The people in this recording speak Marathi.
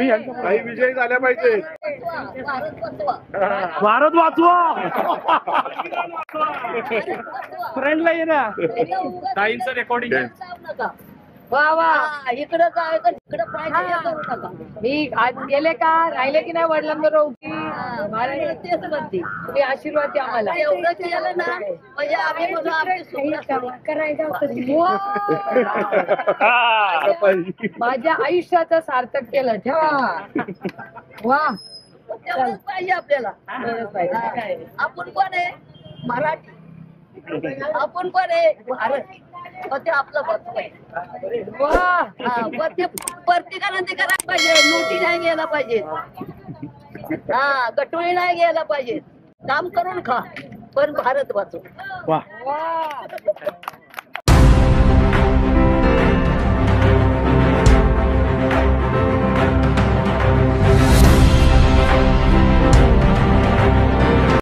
काही विजयी झाल्या पाहिजे. भारत वाचवा. फ्रेंडला ये ना ताईंचं रेकॉर्डिंग. वा वा इकडं काय इकडं मी आज गेले का राहिले की नाही वडिलांबरोबर की तेच म्हणते तुम्ही आशीर्वाद द्या आम्हाला. एवढं केलं ना म्हणजे आम्ही माझ्या आयुष्याचं सार्थक केलं. ठेवा वा तेवढंच पाहिजे आपल्याला. आपण कोण आहे मराठी, आपण कोण आहे भारत. ते आपलं प्रत्येकानं ते करायला पाहिजे. नोटी नाही घ्यायला पाहिजे, गटोळी नाही घ्यायला पाहिजे. काम करून खा पण भारत वाचव. वा